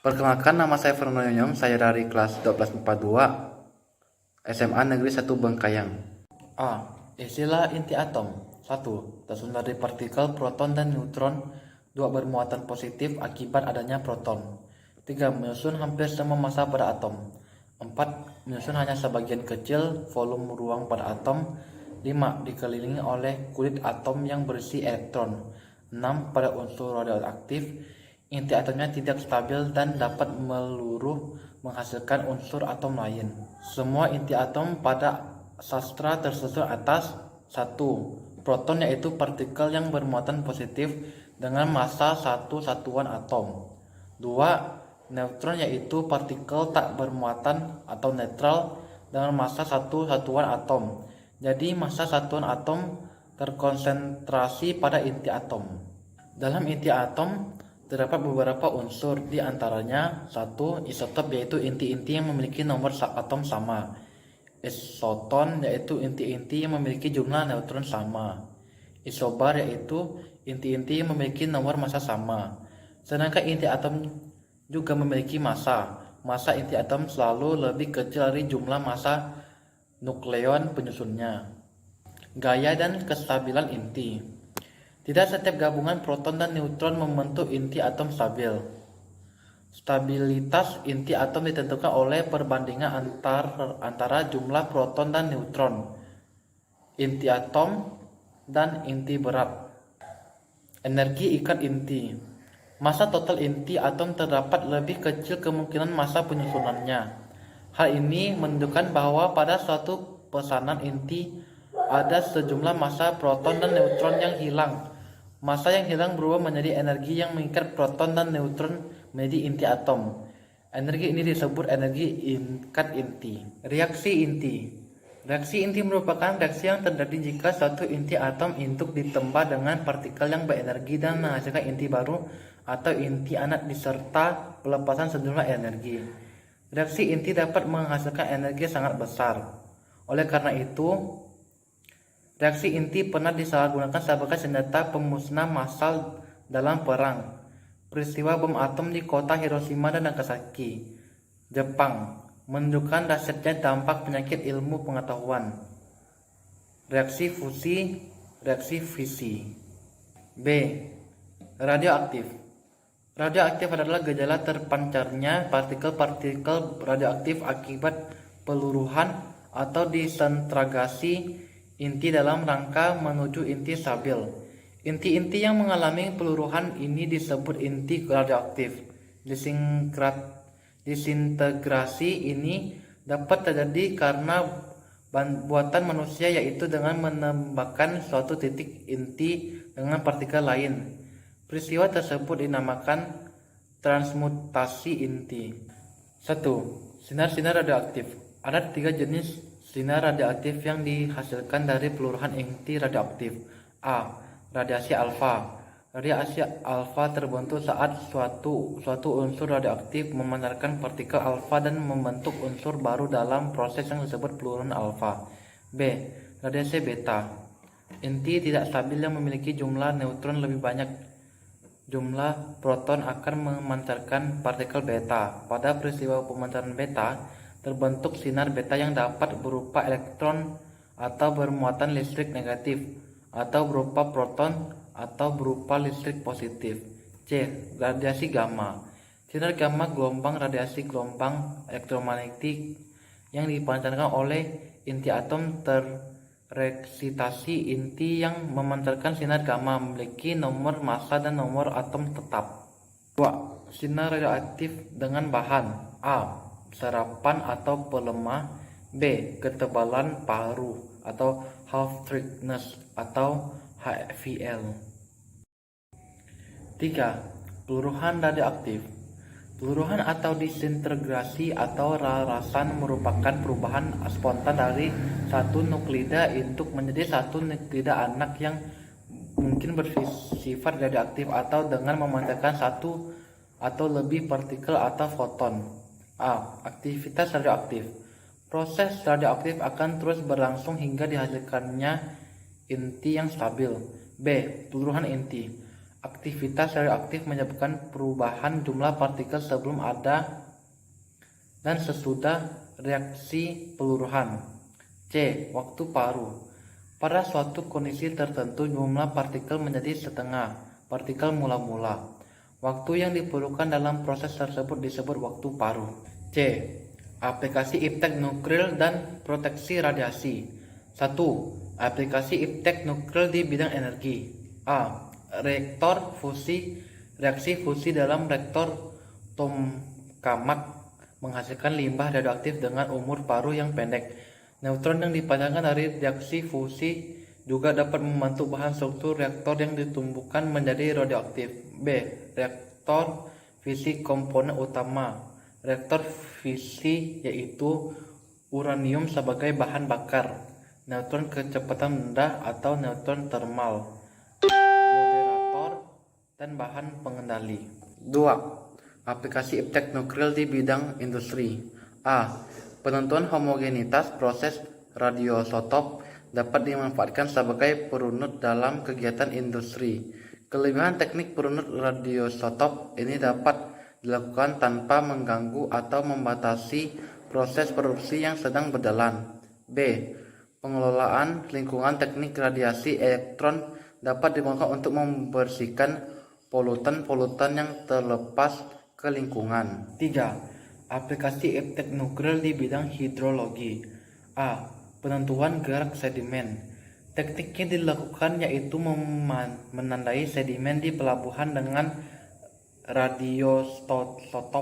Perkenalkan, nama saya Fernando Yonyom, saya dari kelas 1242 SMA Negeri 1 Bengkayang. A. Istilah inti atom. 1. Tersusun dari partikel proton dan neutron. 2. Bermuatan positif akibat adanya proton. 3. Menyusun hampir semua massa pada atom. 4. Menyusun hanya sebagian kecil volume ruang pada atom. 5. Dikelilingi oleh kulit atom yang berisi elektron. 6. Pada unsur radioaktif, inti atomnya tidak stabil dan dapat meluruh menghasilkan unsur atom lain. Semua inti atom pada sastra tersusun atas 1. Proton, yaitu partikel yang bermuatan positif dengan massa 1 satuan atom. 2. Neutron, yaitu partikel tak bermuatan atau netral dengan massa 1 satuan atom. Jadi massa satuan atom terkonsentrasi pada inti atom. Dalam inti atom terdapat beberapa unsur, di antaranya 1. Isotop, yaitu inti-inti yang memiliki nomor atom sama. Isoton, yaitu inti-inti yang memiliki jumlah neutron sama. Isobar, yaitu inti-inti yang memiliki nomor massa sama. Sedangkan inti atom juga memiliki massa. Massa inti atom selalu lebih kecil dari jumlah massa nukleon penyusunnya. Gaya dan kestabilan inti. Tidak setiap gabungan proton dan neutron membentuk inti atom stabil. Stabilitas inti atom ditentukan oleh perbandingan antara jumlah proton dan neutron, inti atom, dan inti berat. Energi ikat inti. Massa total inti atom terdapat lebih kecil kemungkinan massa penyusunannya. Hal ini menunjukkan bahwa pada suatu pesanan inti ada sejumlah massa proton dan neutron yang hilang. Massa yang hilang berubah menjadi energi yang mengikat proton dan neutron menjadi inti atom. Energi ini disebut energi ikat inti. Reaksi inti. Reaksi inti merupakan reaksi yang terjadi jika suatu inti atom induk ditempa dengan partikel yang berenergi dan menghasilkan inti baru atau inti anak diserta pelepasan sejumlah energi. Reaksi inti dapat menghasilkan energi sangat besar. Oleh karena itu, reaksi inti pernah disalahgunakan sebagai senjata pemusnah massal dalam perang. Peristiwa bom atom di kota Hiroshima dan Nagasaki, Jepang, menunjukkan dahsyatnya dampak penyakit ilmu pengetahuan. Reaksi fusi, reaksi fisi. B. Radioaktif. Radioaktif adalah gejala terpancarnya partikel-partikel radioaktif akibat peluruhan atau disintegrasi inti dalam rangka menuju inti stabil. Inti-inti yang mengalami peluruhan ini disebut inti radioaktif. Disintegrasi ini dapat terjadi karena buatan manusia, yaitu dengan menembakkan suatu titik inti dengan partikel lain. Peristiwa tersebut dinamakan transmutasi inti. 1. Sinar-sinar radioaktif. Ada 3 jenis sinar radioaktif yang dihasilkan dari peluruhan inti radioaktif. A. Radiasi alfa. Radiasi alfa terbentuk saat suatu unsur radioaktif memancarkan partikel alfa dan membentuk unsur baru dalam proses yang disebut peluruhan alfa. B. Radiasi beta. Inti tidak stabil yang memiliki jumlah neutron lebih banyak jumlah proton akan memancarkan partikel beta. Pada peristiwa pemancaran beta, terbentuk sinar beta yang dapat berupa elektron atau bermuatan listrik negatif, atau berupa proton atau berupa listrik positif. C. Radiasi gamma. Sinar gamma gelombang radiasi gelombang elektromagnetik yang dipancarkan oleh inti atom tereksitasi. Inti yang memancarkan sinar gamma memiliki nomor massa dan nomor atom tetap. 2. Sinar radioaktif dengan bahan. A. Serapan atau pelemah. B. Ketebalan paru atau half thickness atau HVL. 3. Peluruhan radioaktif. Peluruhan atau disintegrasi atau rarasan merupakan perubahan spontan dari satu nuklida induk menjadi satu nuklida anak yang mungkin bersifat radioaktif atau dengan memancarkan satu atau lebih partikel atau foton. A. Aktivitas radioaktif. Proses radioaktif akan terus berlangsung hingga dihasilkannya inti yang stabil. B. Peluruhan inti. Aktivitas radioaktif menyebabkan perubahan jumlah partikel sebelum ada dan sesudah reaksi peluruhan. C. Waktu paruh. Pada suatu kondisi tertentu jumlah partikel menjadi setengah partikel mula-mula. Waktu yang diperlukan dalam proses tersebut disebut waktu paruh. C. Aplikasi iptek nuklir dan proteksi radiasi. 1. Aplikasi iptek nuklir di bidang energi. A. Reaktor fusi. Reaksi fusi dalam reaktor Tomkamak menghasilkan limbah radioaktif dengan umur paruh yang pendek. Neutron yang dipancarkan dari reaksi fusi juga dapat membentuk bahan struktur reaktor yang ditumbuhkan menjadi radioaktif. B. Reaktor fisi komponen utama. Reaktor fisi yaitu uranium sebagai bahan bakar, neutron kecepatan rendah atau neutron thermal, moderator, dan bahan pengendali. 2. Aplikasi iptek nuklir di bidang industri. A. Penentuan homogenitas proses radioisotop dapat dimanfaatkan sebagai perunut dalam kegiatan industri. Kelebihan teknik perunut radioisotop ini dapat dilakukan tanpa mengganggu atau membatasi proses produksi yang sedang berjalan. B. Pengelolaan lingkungan teknik radiasi elektron dapat digunakan untuk membersihkan polutan-polutan yang terlepas ke lingkungan. 3. Aplikasi iptek nuklir di bidang hidrologi. A. Penentuan gerak sedimen. Tekniknya dilakukan yaitu menandai sedimen di pelabuhan dengan radioisotop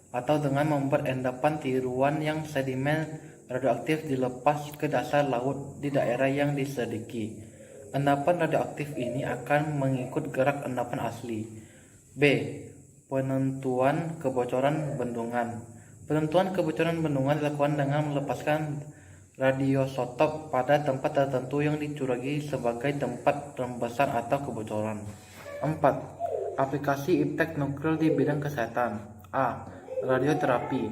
atau dengan membuat endapan tiruan yang sedimen radioaktif dilepas ke dasar laut di daerah yang diselidiki. Endapan radioaktif ini akan mengikut gerak endapan asli. B. Penentuan kebocoran bendungan. Penentuan kebocoran bendungan dilakukan dengan melepaskan radioisotop pada tempat tertentu yang dicurigai sebagai tempat rembesan atau kebocoran. 4. Aplikasi iptek nuklir di bidang kesehatan. A. Radioterapi.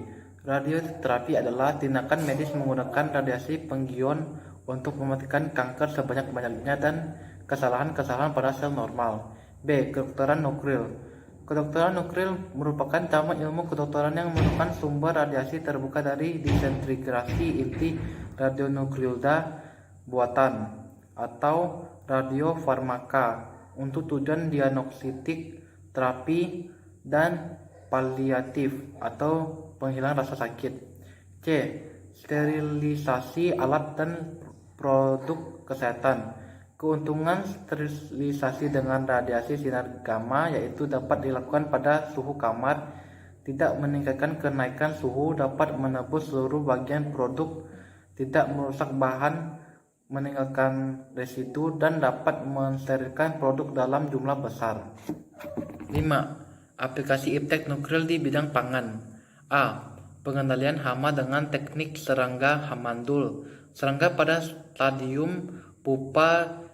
Radioterapi adalah tindakan medis menggunakan radiasi penggion untuk mematikan kanker sebanyak-banyaknya dan kesalahan-kesalahan pada sel normal. B. Kedokteran nuklir. Kedokteran nuklir merupakan cabang ilmu kedokteran yang merupakan sumber radiasi terbuka dari disintegrasi inti radionukleida buatan atau radiofarmaka untuk tujuan diagnostik, terapi, dan paliatif atau penghilang rasa sakit. C. Sterilisasi alat dan produk kesehatan. Keuntungan sterilisasi dengan radiasi sinar gamma yaitu dapat dilakukan pada suhu kamar, tidak meningkatkan kenaikan suhu, dapat menebus seluruh bagian produk, tidak merusak bahan, meninggalkan residu, dan dapat mensterilkan produk dalam jumlah besar. 5. Aplikasi iptek nuklir di bidang pangan. A. Pengendalian hama dengan teknik serangga mandul. Serangga pada stadium pupa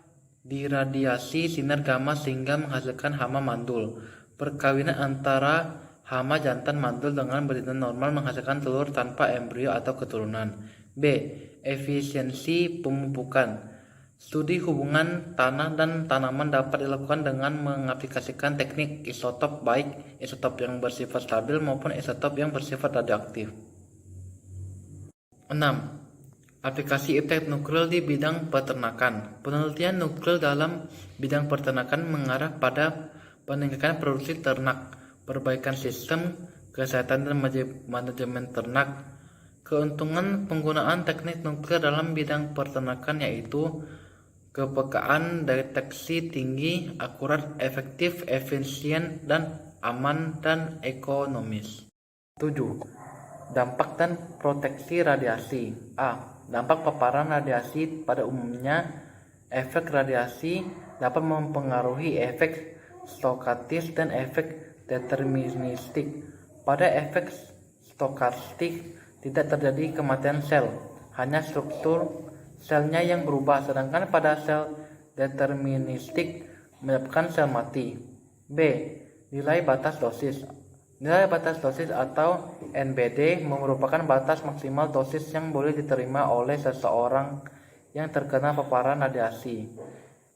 diradiasi sinar gamma sehingga menghasilkan hama mandul. Perkawinan antara hama jantan mandul dengan betina normal menghasilkan telur tanpa embrio atau keturunan. B. Efisiensi pemupukan. Studi hubungan tanah dan tanaman dapat dilakukan dengan mengaplikasikan teknik isotop, baik isotop yang bersifat stabil maupun isotop yang bersifat radioaktif. 6. Aplikasi iptek nuklir di bidang peternakan. Penelitian nuklir dalam bidang peternakan mengarah pada peningkatan produksi ternak, perbaikan sistem kesehatan dan manajemen ternak. Keuntungan penggunaan teknik nuklir dalam bidang peternakan yaitu kepekaan deteksi tinggi, akurat, efektif, efisien, dan aman dan ekonomis. 7. Dampak dan proteksi radiasi. A. Dampak paparan radiasi pada umumnya. Efek radiasi dapat mempengaruhi efek stokastis dan efek deterministik. Pada efek stokastik tidak terjadi kematian sel, hanya struktur selnya yang berubah, sedangkan pada sel deterministik menyebabkan sel mati. B. Nilai batas dosis. Nilai batas dosis atau NBD merupakan batas maksimal dosis yang boleh diterima oleh seseorang yang terkena paparan radiasi.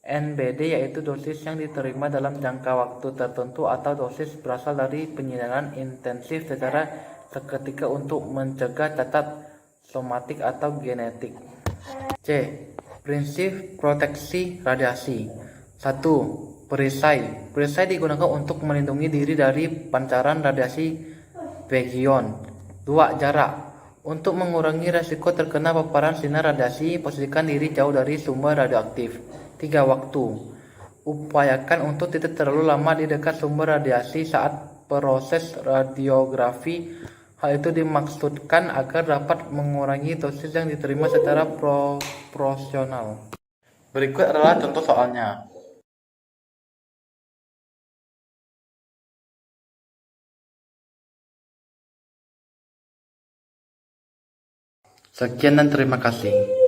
NBD yaitu dosis yang diterima dalam jangka waktu tertentu atau dosis berasal dari penyinaran intensif secara seketika untuk mencegah cacat somatik atau genetik. C. Prinsip proteksi radiasi. 1. Perisai. Perisai digunakan untuk melindungi diri dari pancaran radiasi bagion. 2. Jarak. Untuk mengurangi resiko terkena paparan sinar radiasi, posisikan diri jauh dari sumber radioaktif. 3. Waktu. Upayakan untuk tidak terlalu lama di dekat sumber radiasi saat proses radiografi. Hal itu dimaksudkan agar dapat mengurangi dosis yang diterima secara proporsional. Berikut adalah contoh soalnya. Sekian dan terima kasih.